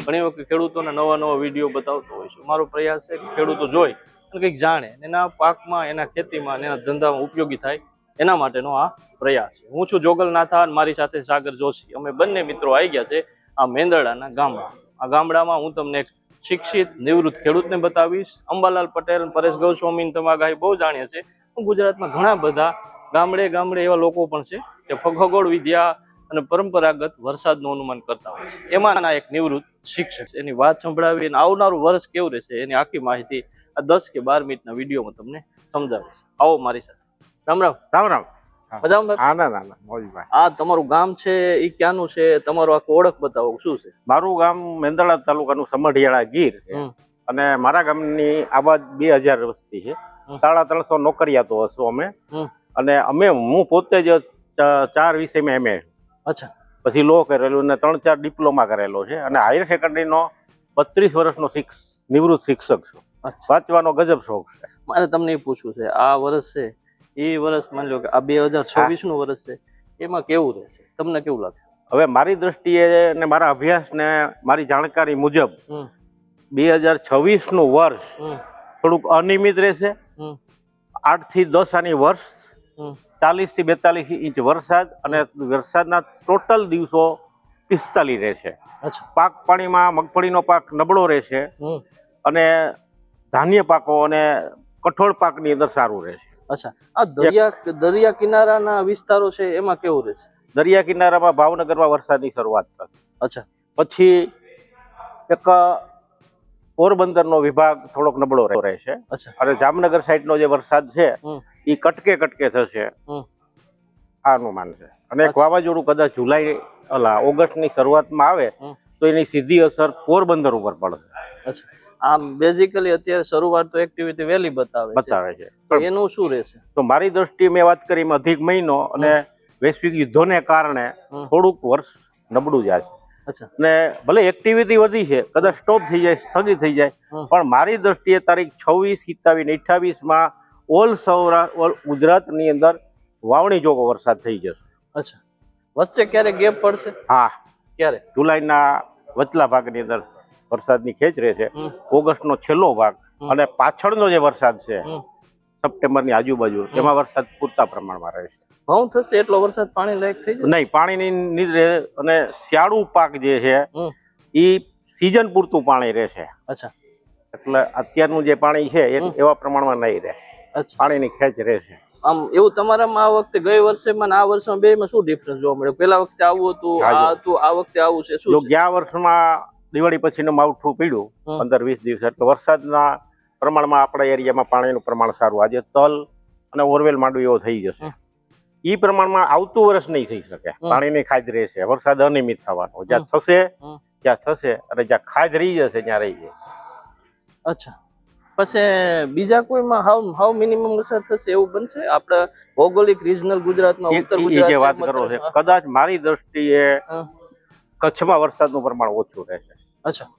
ઘણી વખત ખેડૂતોને નવા નવા વિડીયો બતાવતો હોય છું. મારો પ્રયાસ છે કે ખેડૂતો જોઈ અને કંઈક જાણે, એના પાકમાં, એના ખેતીમાં, એના ધંધામાં ઉપયોગી થાય, એના માટેનો આ પ્રયાસ છે. હું છું જોગલ નાથા અને મારી સાથે સાગર જોશી. અમે બંને મિત્રો આવી ગયા છે આ મેંદરડાના ગામડા. આ ગામડામાં હું તમને એક શિક્ષિત નિવૃત્ત ખેડૂતને બતાવીશ. અંબાલાલ પટેલ, પરેશ ગોસ્વામી તમે આગાહી બહુ જાણીએ છે. ગુજરાતમાં ઘણા બધા ગામડે ગામડે એવા લોકો પણ છે જે ખગોળ વિદ્યા અને પરંપરાગત વરસાદનું અનુમાન કરતા હોય છે. એમાંના એક નિવૃત્ત શિક્ષક એની વાત સંભળાવી અને આવનારું વર્ષ કેવું રહેશે એની આખી માહિતી આ 10 કે 12 મિનિટના વિડીયોમાં તમને સમજાવીશ. આવો મારી સાથે. રામ રામ. રામ રામ. મજામાં? આ તમારું ગામ છે એ ક્યાંનું છે? તમારું આખું ઓળખ બતાવો, શું છે? મારું ગામ મેંદરડા તાલુકાનું સમઢિયાળા ગીર છે અને મારા ગામની આબાદ 2000 વસ્તી છે. 350 નોકરિયાતો હશું અમે. અને હું પોતે જ 4 વિષયમાં MA. અચ્છા. પછી લો કરેલું ને 3-4 ડિપ્લોમા કરેલો છે અને હાયર સેકન્ડરીનો 32 વર્ષનો નિવૃત્ત શિક્ષક છું. વાંચવાનો ગજબ શોખ છે. મારે તમને એ પૂછવું છે, આ વર્ષ છે એ વર્ષ માની લો કે આ 2026 નું વર્ષ છે, એમાં કેવું રહેશે તમને કેવું લાગે? હવે મારી દ્રષ્ટિએ ને મારા અભ્યાસ ને મારી જાણકારી મુજબ 2026 નું વર્ષ થોડુંક અનિયમિત રહેશે. 8 થી 10 આની વર્ષ, 40 થી 42 ઇંચ વરસાદ અને વરસાદના ટોટલ દિવસો 45 રહેશે. પાક પાણીમાં મગફળીનો પાક નબળો રહેશે અને ધાન્ય પાકો અને કઠોળ પાકની અંદર સારું રહેશે. અચ્છા. આ દરિયા કિનારાના વિસ્તારો છે એમાં કેવું રહેશે? દરિયા કિનારામાં ભાવનગરમાં વરસાદની શરૂઆત થશે. અચ્છા. પછી એક પોરબંદરનો વિભાગ થોડોક નબળો રહેશે અને જામનગર સાઈડનો જે વરસાદ છે એ કટકે થશે આ અનુમાન છે. અને એક વાવાઝોડું કદાચ ઓગસ્ટની શરૂઆતમાં આવે તો એની સીધી અસર પોરબંદર ઉપર પડશે. અચ્છા. આમ બેઝિકલી અત્યારે શરૂઆત તો એક્ટિવિટી વહેલી બતાવે છે. એનું શું રહેશે? તો મારી દ્રષ્ટિએ મેં વાત કરી અધિક મહિનો અને વૈશ્વિક યુદ્ધોને કારણે થોડુંક વર્ષ નબળું જશે. ને ભલે એક્ટિવિટી વધી છે, કદાચ સ્ટોપ થઈ જાય, સ્થગિત થઈ જાય, પણ મારી દ્રષ્ટિએ તારીખ 26, 27, 28 ઓલ સૌરાષ્ટ્ર ગુજરાતની અંદર વાવણી જોગો વરસાદ થઈ જશે. અચ્છા. વચ્ચે ક્યારે ગેપ પડશે? હા. ક્યારે? જુલાઈના વચલા ભાગની અંદર વરસાદની ખેંચ રહેશે. ઓગસ્ટનો છેલ્લો ભાગ અને પાછળનો જે વરસાદ છે સપ્ટેમ્બરની આજુબાજુ એમાં વરસાદ પૂરતા પ્રમાણમાં રહેશે. ઘઉં થશે એટલો વરસાદ પાણી લાયક થઈ જશે? નહીં, પાણીની રહે અને શિયાળુ પાક જે છે એ સિઝન પૂરતું પાણી રહેશે. અચ્છા. એટલે અત્યારનું જે પાણી છે એવા પ્રમાણમાં નહીં રહે. પાણીની ખેંચ રહેશે. આમ એવું તમારામાં આ વખતે ગઈ વર્ષેમાં આ વર્ષમાં બેમાં શું ડિફરન્સ જોવા મળ્યો? પેલા વખતે આવું હતું, આ વખતે આવું છે શું? ગયા વર્ષમાં દિવાળી પછીનું માવઠું પડ્યું 15-20 દિવસ, એટલે વરસાદના પ્રમાણમાં આપણા એરિયામાં પાણીનું પ્રમાણ સારું. આજે તલ અને ઓરવેલ માંડવી એવો થઈ જશે. એ પ્રમાણમાં આવતું વર્ષ નહીં થઈ શકે. પાણીની ખાજ રહેશે. વરસાદ અનિયમિત થવાનો. જ્યાં થશે અને જ્યાં ખાજ રહી જશે ત્યાં રહી જાય. અચ્છા. પછી બીજા કોઈમાં હાવ મિનિમમ વરસાદ થશે એવું બનશે? આપણે ભૌગોલિક રિજનલ ગુજરાતમાં ઉત્તર ગુજરાત જે વાત કરો છો, કદાચ મારી દ્રષ્ટિએ કચ્છમાં વરસાદનું પ્રમાણ ઓછું રહેશે. અચ્છા.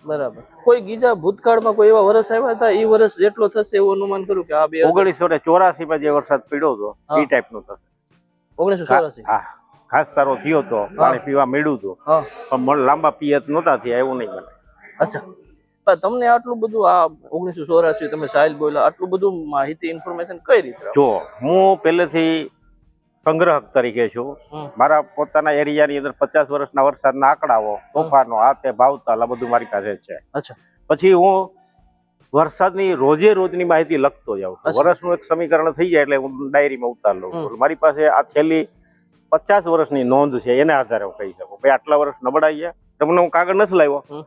બરાબર. કોઈ બીજા ભૂતકાળમાં કોઈ એવા વર્ષ આવ્યા હતા એ વર્ષ જેટલો થશે એવું અનુમાન કરું કે આ 1984 જે વરસાદ પડ્યો હતો એ ટાઈપનો થશે. 1984? હા. ઘાસ સારો થયો હતો, પાણી પીવા મળ્યું હતું, પણ લાંબા પિયત નહોતા થયા, એવું નહીં બને. અચ્છા. તમને આટલું બધું આ 1984 તમે સાહિલ બોલ્યા, આટલું બધું માહિતી ઇન્ફોર્મેશન કઈ રીતે? જો હું પહેલેથી સંગ્રહક તરીકે છું. મારા પોતાના એરિયાની અંદર 50 વર્ષના વરસાદના આંકડાઓ, તોફાનો, આ તે ભાવતાલ આ બધું મારી પાસે છે. અચ્છા. પછી હું વરસાદની રોજની માહિતી લખતો જાઉં. વર્ષનું એક સમીકરણ થઈ જાય એટલે હું ડાયરીમાં ઉતાર લઉં. મારી પાસે આ છેલ્લી 50 વર્ષની નોંધ છે, એના આધારે હું કહી શકું ભાઈ આટલા વર્ષ નબળાઈ ગયા. તમને હું કાગળ નથી લાવ્યો,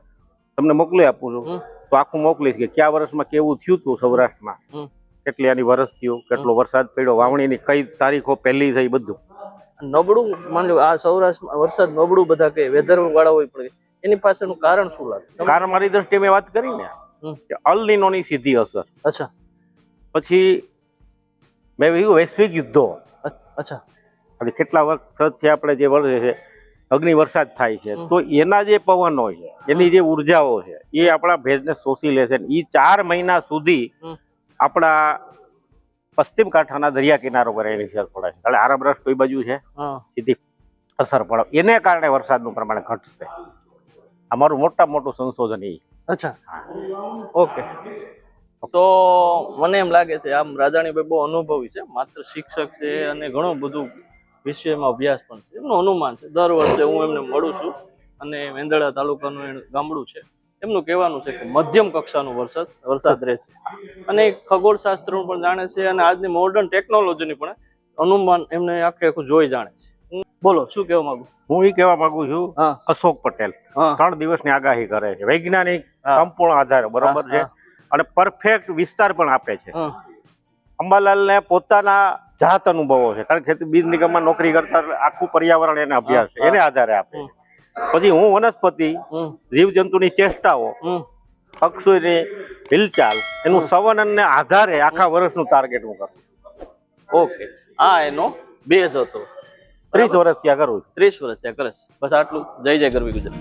તમને મોકલી આપું છું તો આખું મોકલીશ કે કયા વર્ષમાં કેવું થયું હતું સૌરાષ્ટ્રમાં, કેટલી આની વર્ષ થયું, કેટલો વરસાદ પડ્યો, વાવણીની કઈ તારીખો પહેલી થઈ, બધું. નબળું માની લો આ સૌરાષ્ટ્રમાં વરસાદ નબળું બધા કહે, વેધર વાળા હોય, પણ એની પાછળનું કારણ શું લાગે? કારણ મારી દ્રષ્ટિએ મેં વાત કરી ને કે અલ નીનોની સીધી અસર. અચ્છા. પછી મેં વૈશ્વિક યુદ્ધો. અચ્છા. કેટલા વખત છે આપણે જે વર્ષે છે અગ્નિ વરસાદ થાય છે તો એના જે પવનો છે, એની જે ઉર્જાઓ છે એ આપણા ભેજને શોષી લેશે. એ 4 મહિના સુધી આપણા પશ્ચિમ કાંઠાના દરિયા કિનારો પર એની અસર પડે છે. એટલે આરબ રાષ્ટ્ર કોઈ બાજુ છે સીધી અસર પડે, એને કારણે વરસાદનું પ્રમાણ ઘટશે. આ મારું મોટામાં મોટું સંશોધન એ. અચ્છા, ઓકે. તો મને એમ લાગે છે આમ રાજાણીભાઈ બહુ અનુભવી છે, માત્ર શિક્ષક છે અને ઘણું બધું વિષયમાં અભ્યાસ પણ છે. એમનું અનુમાન છે, દર વર્ષે હું એમને મળું છું અને મેંદરડા તાલુકાનું ગામડું છે, એમનું કહેવાનું છે કે મધ્યમ કક્ષાનું વરસાદ રહેશે અને ખગોળશાસ્ત્રનું પણ જાણે છે અને આજની મોડર્ન ટેકનોલોજીની પણ અનુમાન એમને આખે આખું જોઈ જાણે છે. બોલો શું કહેવા માંગુ? હું એ કહેવા માંગુ છું, હા, અશોક પટેલ હા, 3 દિવસની આગાહી કરે છે, વૈજ્ઞાનિક હા, સંપૂર્ણ આધારે, બરોબર છે, હા, અને પરફેક્ટ વિસ્તાર પણ આપે છે. હા, અંબાલાલને પોતાના જાત અનુભવો છે, કારણ કે ખેતી બીજ નિગમમાં નોકરી કરતા આખું પર્યાવરણ એને અભ્યાસ છે, એને આધારે આપે છે. પછી હું વનસ્પતિ, જીવજંતુની ચેષ્ટાઓ, પક્ષીની હિલચાલ, એનું સંવનનને આધારે આખા વર્ષનું ટાર્ગેટ હું કરું. ઓકે, આ એનો બેઝ હતો. 30 વર્ષ ત્યાં કરું છું. 30 વર્ષ ત્યાં કરે છે. બસ આટલું. જય જય ગરવી ગુજરાત.